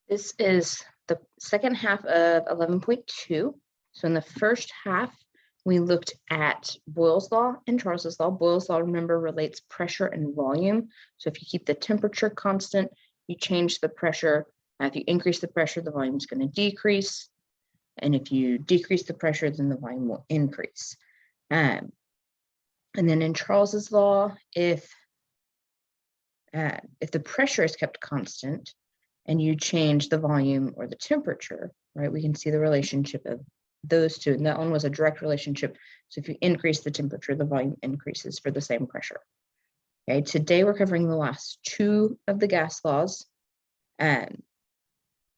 This is the second half of 11.2. So in the first half, we looked at Boyle's law and Charles's law. Boyle's law, remember, relates pressure and volume. So if you keep the temperature constant, you change the pressure. If you increase the pressure, the volume is going to decrease. And if you decrease the pressure, then the volume will increase. And then in Charles's law, if the pressure is kept constant and you change the volume or the temperature, right, we can see the relationship of those two. And that one was a direct relationship. So if you increase the temperature, the volume increases for the same pressure. Okay, today we're covering the last two of the gas laws. And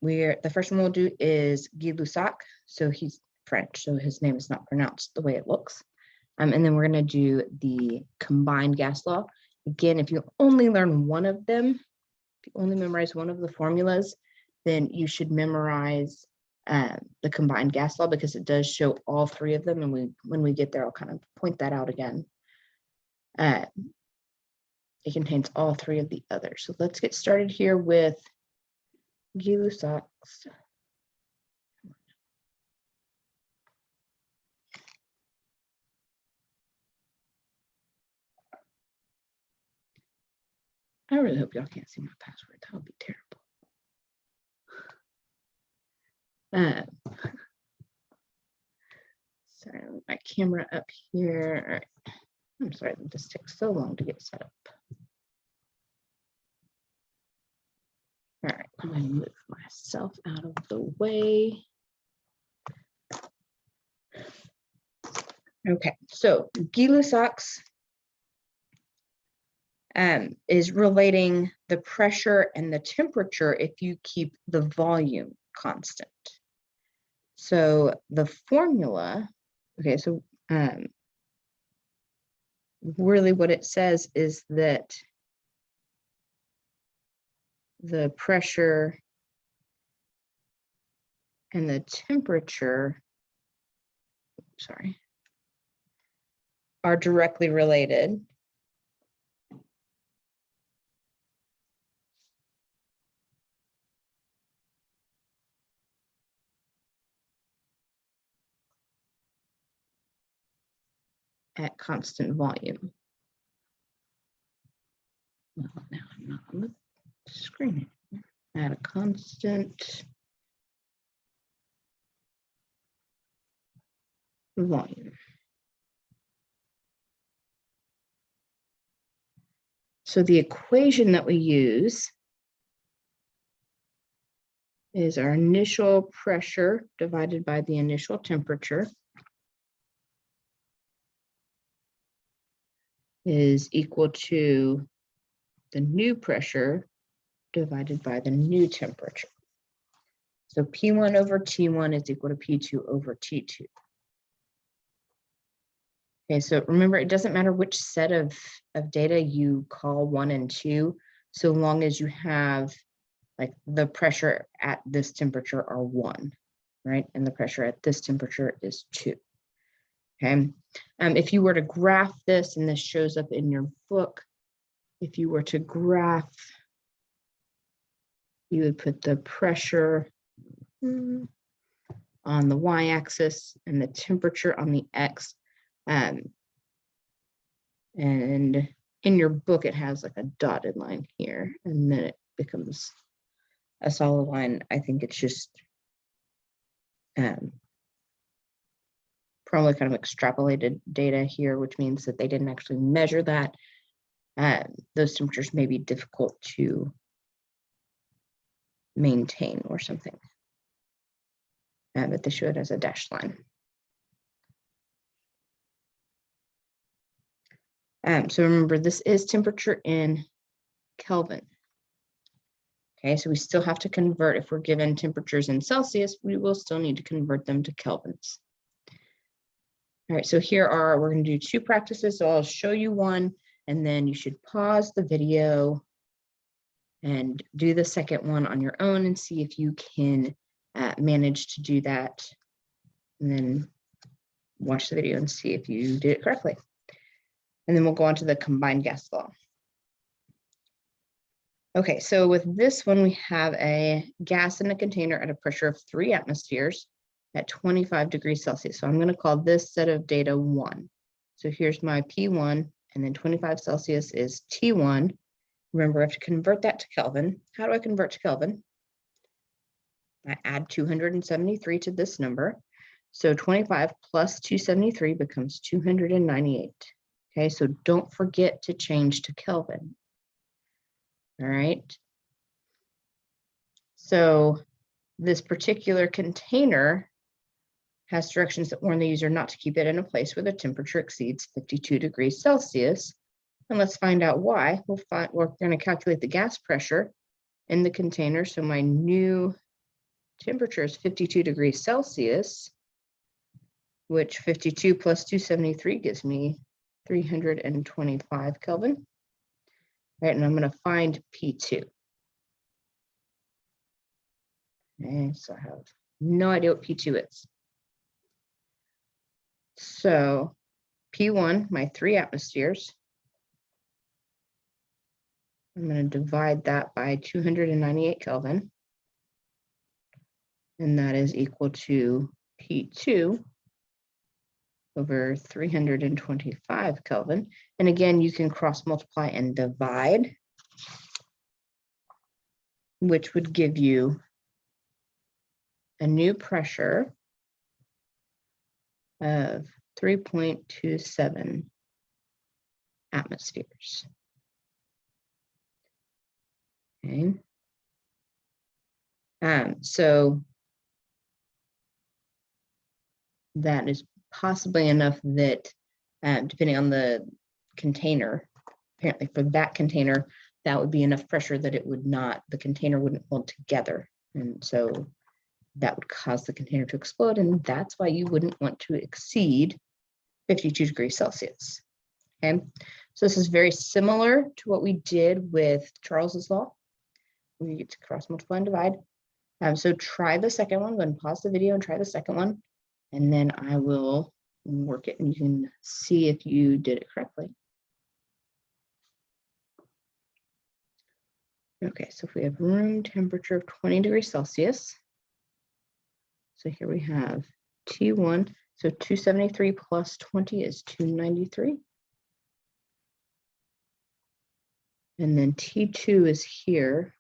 the first one we'll do is Gay-Lussac. So he's French, so his name is not pronounced the way it looks. And then we're going to do the combined gas law. Again, if you only learn one of them, if you only memorize one of the formulas, then you should memorize the combined gas law, because it does show all three of them. And when we get there, I'll kind of point that out again. It contains all three of the others. So let's get started here with Gay-Lussac's. I really hope y'all can't see my password. That would be terrible. Sorry, my camera up here. All right. I'm sorry that this takes so long to get set up. All right, I'm going to move myself out of the way. Okay, so Gay-Lussac's is relating the pressure and the temperature if you keep the volume constant. So the formula, okay, so really what it says is that the pressure and the temperature, are directly related. At constant volume. Well, now I'm not on the screen. At a constant volume. So the equation that we use is our initial pressure divided by the initial temperature is equal to the new pressure divided by the new temperature. So P1 over T1 is equal to P2 over T2. Okay, so remember, it doesn't matter which set of data you call 1 and 2, so long as you have like the pressure at this temperature are 1, right? And the pressure at this temperature is 2. Okay, if you were to graph this, and this shows up in your book, if you were to graph, you would put the pressure on the y-axis and the temperature on the x. And in your book, it has like a dotted line here, and then it becomes a solid line. I think it's just probably kind of extrapolated data here, which means that they didn't actually measure that. Those temperatures may be difficult to maintain or something, but they show it as a dashed line. So remember, this is temperature in Kelvin. Okay, so we still have to convert. If we're given temperatures in Celsius, we will still need to convert them to kelvins. All right, so we're going to do 2 practices. So I'll show you one, and then you should pause the video and do the second one on your own and see if you can manage to do that. And then watch the video and see if you did it correctly. And then we'll go on to the combined gas law. Okay, so with this one, we have a gas in a container at a pressure of 3 atmospheres at 25 degrees Celsius. So I'm going to call this set of data 1. So here's my P1, and then 25 Celsius is T1. Remember, I have to convert that to Kelvin. How do I convert to Kelvin? I add 273 to this number. So 25 plus 273 becomes 298. Okay, so don't forget to change to Kelvin. All right. So this particular container has directions that warn the user not to keep it in a place where the temperature exceeds 52 degrees Celsius. And let's find out why. We're going to calculate the gas pressure in the container. So my new temperature is 52 degrees Celsius, which 52 plus 273 gives me 325 Kelvin. All right, and I'm going to find P2. Okay, so I have no idea what P2 is. So P1, my 3 atmospheres, I'm going to divide that by 298 Kelvin. And that is equal to P2 over 325 Kelvin. And again, you can cross multiply and divide, which would give you a new pressure of 3.27 atmospheres. Okay. So that is possibly enough that, depending on the container, apparently for that container, that would be enough pressure that it would not, the container wouldn't hold together. And so that would cause the container to explode. And that's why you wouldn't want to exceed 52 degrees Celsius. Okay. So this is very similar to what we did with Charles's law. We get to cross multiply and divide. So try the second one. Go ahead and pause the video and try the second one. And then I will work it and you can see if you did it correctly. Okay, so if we have room temperature of 20 degrees Celsius. So here we have T1. So 273 plus 20 is 293. And then T2 is here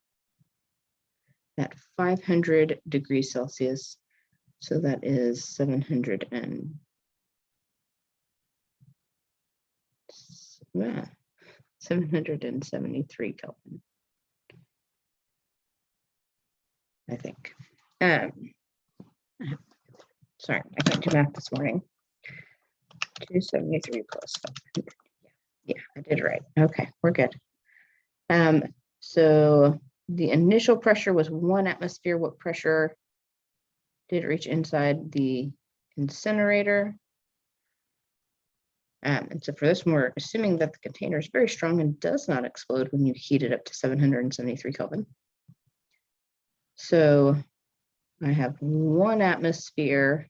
at 500 degrees Celsius. So that is 773 Kelvin, I think. Sorry, I can't do math this morning. 273 plus 500. Yeah, I did right. Okay, we're good. So the initial pressure was 1 atmosphere. What pressure did it reach inside the incinerator? And so for this one, we're assuming that the container is very strong and does not explode when you heat it up to 773 Kelvin. So I have 1 atmosphere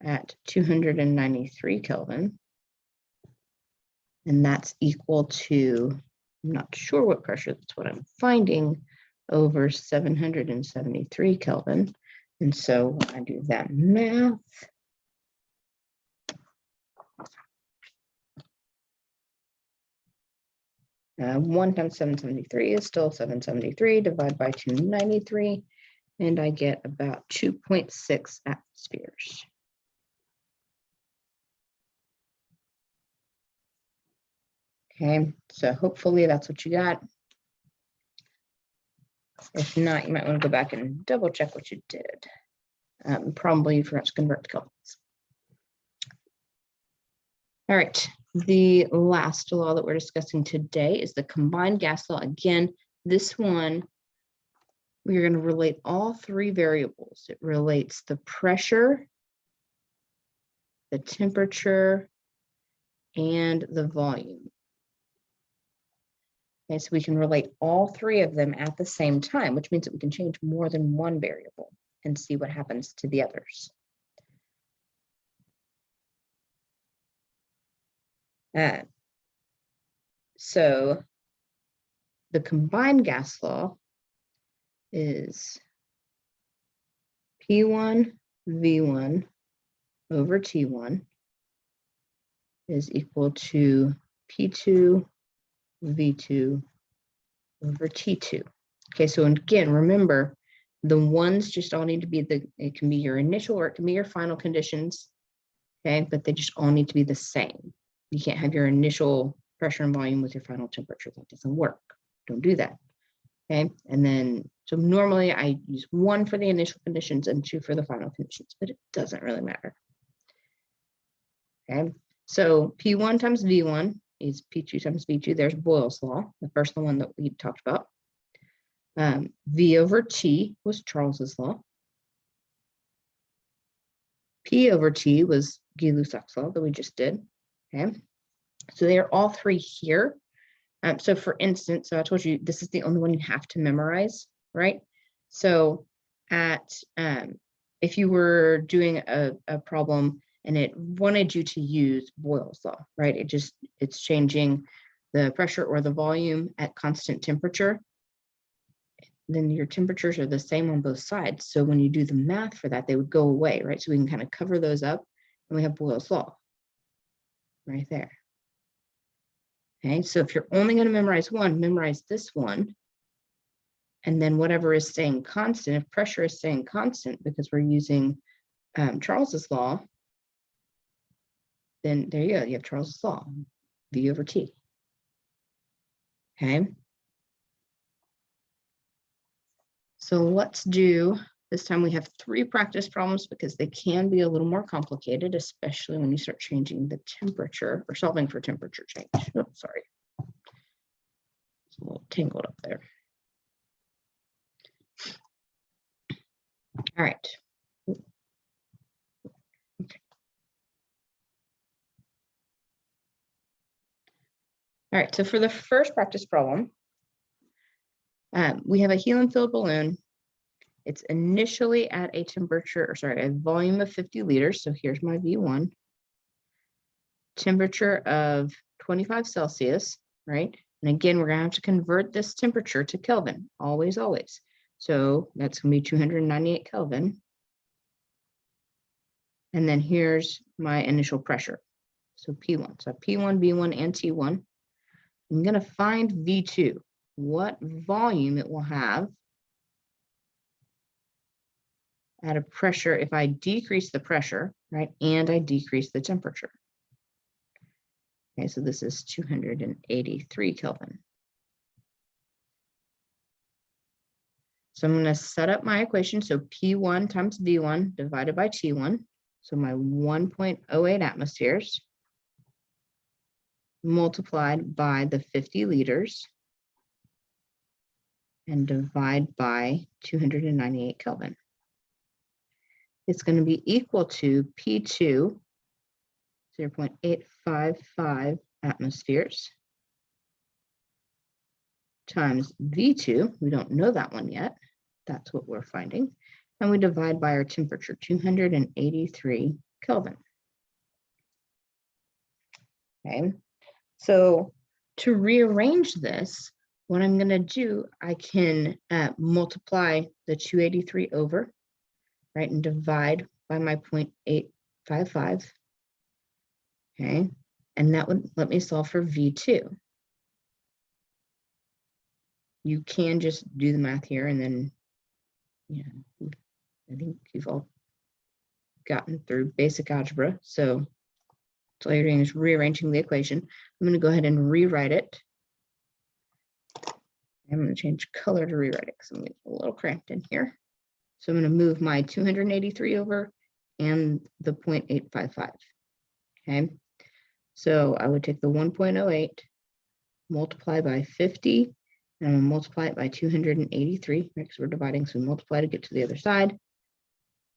at 293 Kelvin. And that's equal to, I'm not sure what pressure, that's what I'm finding, over 773 Kelvin. And so when I do that math, one times 773 is still 773, divided by 293, and I get about 2.6 atmospheres. Okay, so hopefully that's what you got. If not, you might want to go back and double check what you did. Probably you forgot to convert to Kelvins. All right, the last law that we're discussing today is the combined gas law. Again, this one, we're going to relate all 3 variables. It relates the pressure, the temperature, and the volume. Okay, so we can relate all 3 of them at the same time, which means that we can change more than 1 variable and see what happens to the others. So the combined gas law is P1 V1 over T1 is equal to P2 V2 over T2. Okay, so again, remember, the ones just all need to be it can be your initial or it can be your final conditions, okay, but they just all need to be the same. You can't have your initial pressure and volume with your final temperature. That doesn't work. Don't do that. Okay, and then, so normally I use 1 for the initial conditions and 2 for the final conditions, but it doesn't really matter. Okay, so P1 times V1 is P2 times V2. There's Boyle's law, the first one that we talked about. V over T was Charles's law. P over T was Gay-Lussac's law that we just did. Okay, so they are all 3 here. So for instance, so I told you this is the only one you have to memorize, right? So if you were doing a problem and it wanted you to use Boyle's law, right? It's changing the pressure or the volume at constant temperature. Then your temperatures are the same on both sides. So when you do the math for that, they would go away, right? So we can kind of cover those up and we have Boyle's law right there. Okay, so if you're only going to memorize one, memorize this one. And then whatever is staying constant, if pressure is staying constant because we're using Charles's law, then there you go, you have Charles's law, V over T. Okay. So let's do, this time we have 3 practice problems because they can be a little more complicated, especially when you start changing the temperature or solving for temperature change. Oh, sorry. It's a little tangled up there. All right. Okay. All right, so for the first practice problem, we have a helium-filled balloon. It's initially at a temperature, or sorry, a volume of 50 liters. So here's my V1. Temperature of 25 Celsius, right? And again, we're gonna have to convert this temperature to Kelvin, always, always. So that's gonna be 298 Kelvin. And then here's my initial pressure. So P1, so P1, V1, and T1. I'm gonna find V2, what volume it will have at a pressure if I decrease the pressure, right, and I decrease the temperature. Okay, so this is 283 Kelvin. So I'm going to set up my equation. So P1 times V1 divided by T1. So my 1.08 atmospheres multiplied by the 50 liters and divide by 298 Kelvin. It's going to be equal to P2, 0.855 atmospheres, times V2, we don't know that one yet, that's what we're finding, and we divide by our temperature, 283 Kelvin. Okay, so to rearrange this, what I'm going to do, I can multiply the 283 over, right, and divide by my 0.855. Okay, and that would let me solve for V2. You can just do the math here and then, you know, I think you've all gotten through basic algebra. So all you're doing is rearranging the equation. I'm going to go ahead and rewrite it. I'm going to change color to rewrite it because I'm getting a little cramped in here. So I'm going to move my 283 over and the 0.855. Okay. So I would take the 1.08, multiply by 50, and I'm going to multiply it by 283, right, because we're dividing, so we multiply to get to the other side,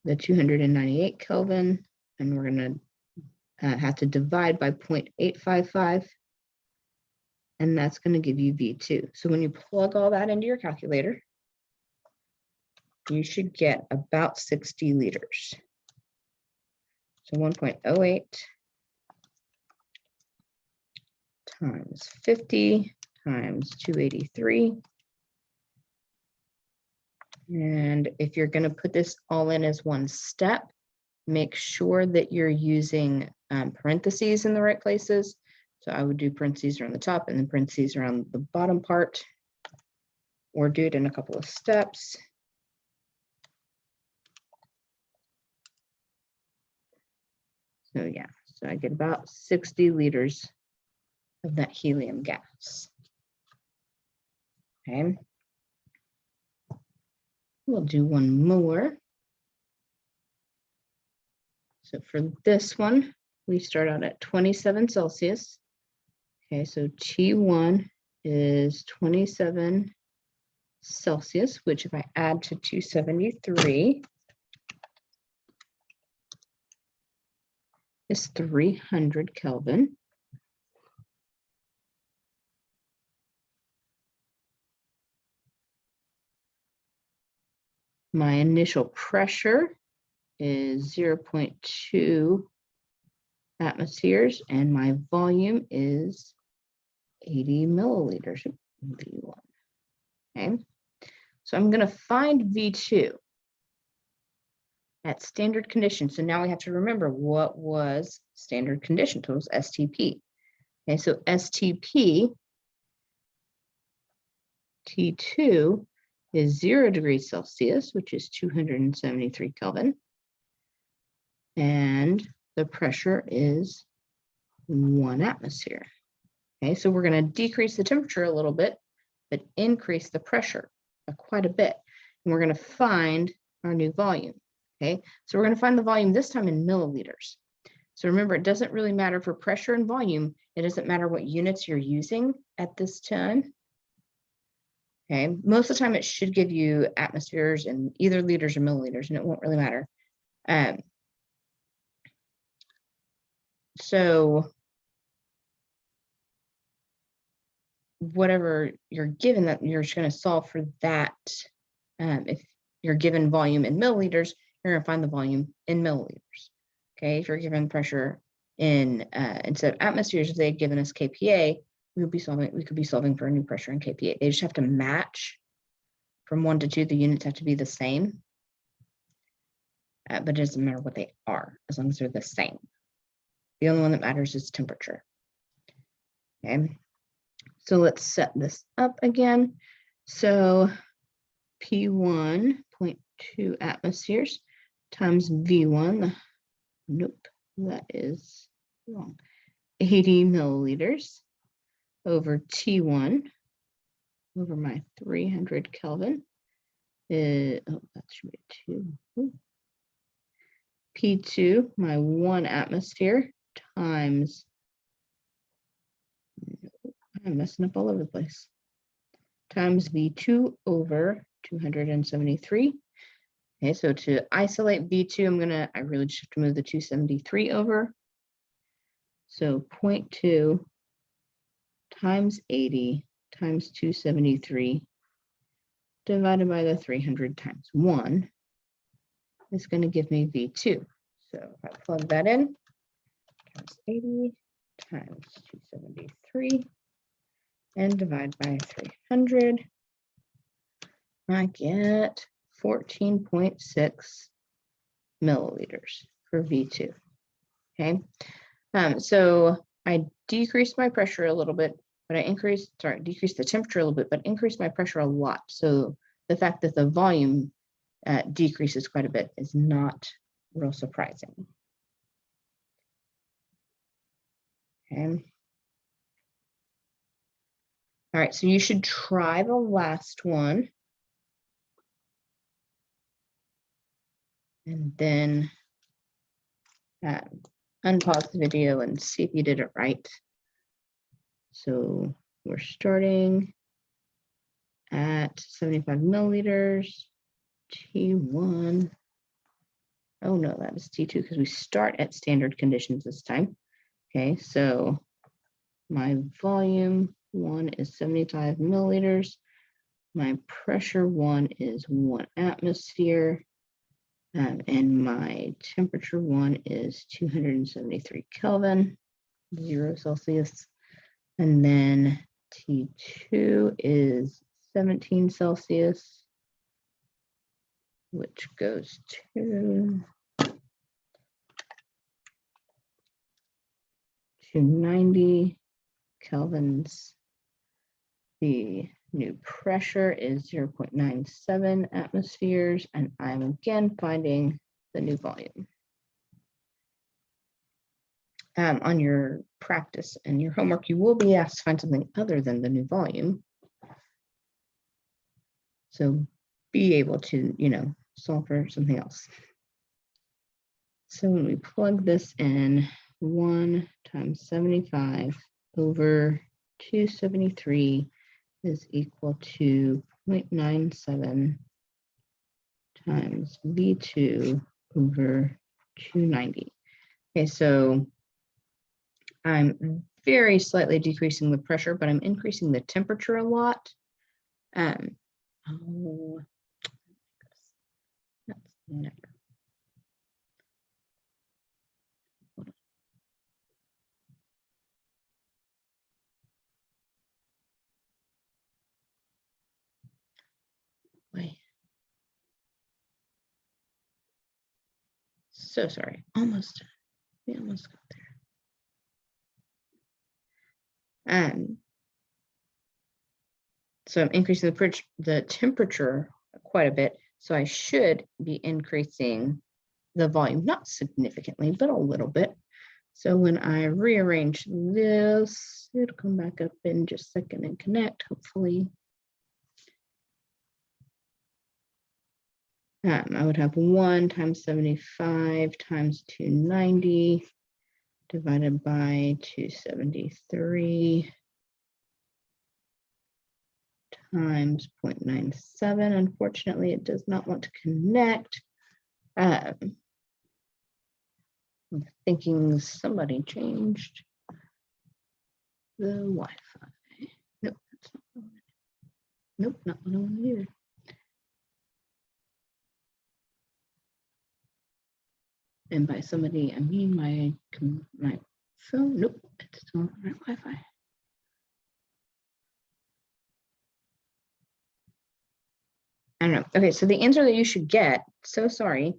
the 298 Kelvin, and we're going to have to divide by 0.855, and that's going to give you V2. So when you plug all that into your calculator, you should get about 60 liters. So 1.08 times 50 times 283. And if you're going to put this all in as one step, make sure that you're using parentheses in the right places. So I would do parentheses around the top and then parentheses around the bottom part, or do it in a couple of steps. So yeah, so I get about 60 liters of that helium gas. Okay. We'll do one more. So for this one, we start out at 27 Celsius. Okay, so T1 is 27 Celsius, which if I add to 273 is 300 Kelvin. My initial pressure is 0.2 atmospheres, and my volume is 80 milliliters of V1. Okay, so I'm going to find V2 at standard conditions. So now we have to remember what was standard condition. So it was STP. Okay, so STP T2 is 0 degrees Celsius, which is 273 Kelvin. And the pressure is 1 atmosphere. Okay, so we're going to decrease the temperature a little bit, but increase the pressure quite a bit. And we're going to find our new volume. Okay, so we're going to find the volume this time in milliliters. So remember, it doesn't really matter for pressure and volume. It doesn't matter what units you're using at this time. Okay, most of the time it should give you atmospheres in either liters or milliliters, and it won't really matter. So whatever you're given, that you're just going to solve for that. If you're given volume in milliliters, you're going to find the volume in milliliters. Okay, if you're given pressure in instead of atmospheres, if they had given us kPa, we could be solving for a new pressure in kPa. They just have to match from 1 to 2. The units have to be the same, but it doesn't matter what they are as long as they're the same. The only one that matters is temperature. Okay, so let's set this up again. So P1.2 atmospheres times V1. Nope, that is wrong. 80 milliliters over T1 over my 300 Kelvin. Oh, that should be 2. Ooh. P2, my 1 atmosphere times, I'm messing up all over the place, times V2 over 273. Okay, so to isolate V2, I really just have to move the 273 over. So 0.2 times 80 times 273 divided by the 300 times 1 is going to give me V2. So if I plug that in, times 80 times 273 and divide by 300, I get 14.6 milliliters for V2. Okay, so I decreased my pressure a little bit, but decreased the temperature a little bit, but increased my pressure a lot. So the fact that the volume decreases quite a bit is not real surprising. Okay. All right, so you should try the last one. And then unpause the video and see if you did it right. So we're starting at 75 milliliters, T1. Oh no, that is T2 because we start at standard conditions this time. Okay, so my volume 1 is 75 milliliters. My pressure 1 is 1 atmosphere. And my temperature 1 is 273 Kelvin, 0 Celsius. And then T2 is 17 Celsius, which goes to 290 kelvins. The new pressure is 0.97 atmospheres, and I'm again finding the new volume. On your practice and your homework, you will be asked to find something other than the new volume. So be able to, solve for something else. So when we plug this in, 1 times 75 over 273 is equal to 0.97 times V2 over 290. Okay, so I'm very slightly decreasing the pressure, but I'm increasing the temperature a lot. Oh, that's never. Wait. So sorry. Almost. We almost got there. So I'm increasing the temperature quite a bit. So I should be increasing the volume, not significantly, but a little bit. So when I rearrange this, it'll come back up in just a second and connect, hopefully. I would have 1 times 75 times 290 divided by 273 times 0.97. Unfortunately, it does not want to connect. I'm thinking somebody changed the Wi-Fi. Nope, that's not what I wanted. Nope, not what I wanted either. And by somebody, I mean my phone. Nope, it's still on my Wi-Fi. I don't know. Okay, so the answer that you should get, so sorry,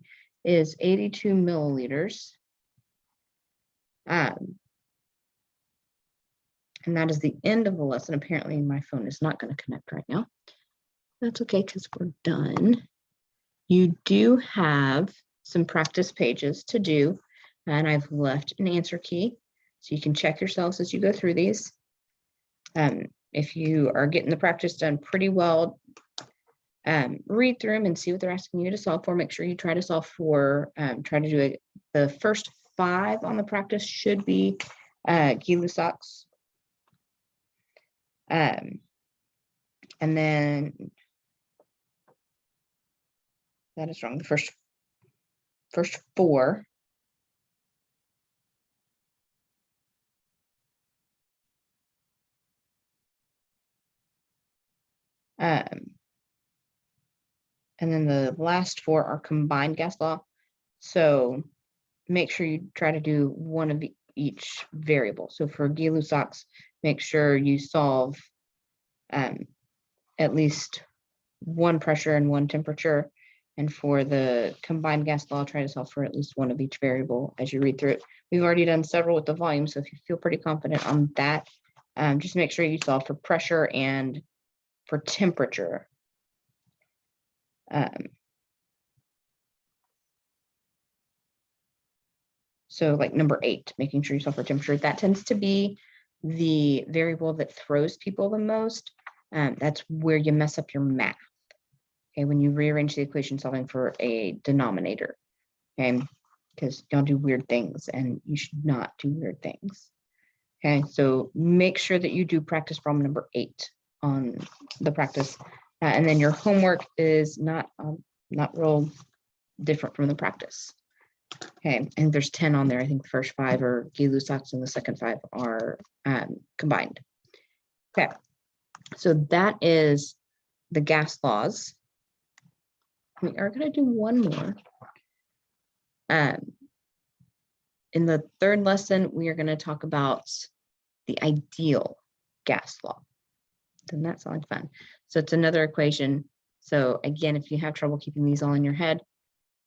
is 82 milliliters. And that is the end of the lesson. Apparently my phone is not going to connect right now. That's okay, because we're done. You do have some practice pages to do, and I've left an answer key, so you can check yourselves as you go through these. If you are getting the practice done pretty well, read through them and see what they're asking you to solve for. Make sure you try to solve for, try to do it. The first 5 on the practice should be Gay-Lussac's. And then that is wrong. The first 4. And then the last 4 are combined gas law. So make sure you try to do one of each variable. So for Gay-Lussac's, make sure you solve at least 1 pressure and 1 temperature. And for the combined gas law, try to solve for at least 1 of each variable as you read through it. We've already done several with the volume, so if you feel pretty confident on that, just make sure you solve for pressure and for temperature. So like number 8, making sure you solve for temperature, that tends to be the variable that throws people the most. That's where you mess up your math. Okay, when you rearrange the equation solving for a denominator, okay, because y'all do weird things and you should not do weird things. Okay, so make sure that you do practice problem number 8 on the practice, and then your homework is not real different from the practice. Okay, and there's 10 on there. I think the first 5 are Gay-Lussac's and the second 5 are combined. Okay, so that is the gas laws. We are going to do one more. In the 3rd lesson, we are going to talk about the ideal gas law. Doesn't that sound like fun? So it's another equation. So again, if you have trouble keeping these all in your head,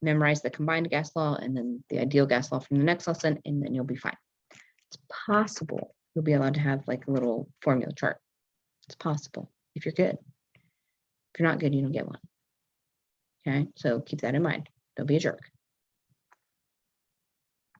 memorize the combined gas law and then the ideal gas law from the next lesson, and then you'll be fine. It's possible you'll be allowed to have like a little formula chart. It's possible if you're good. If you're not good, you don't get one. Okay, so keep that in mind. Don't be a jerk.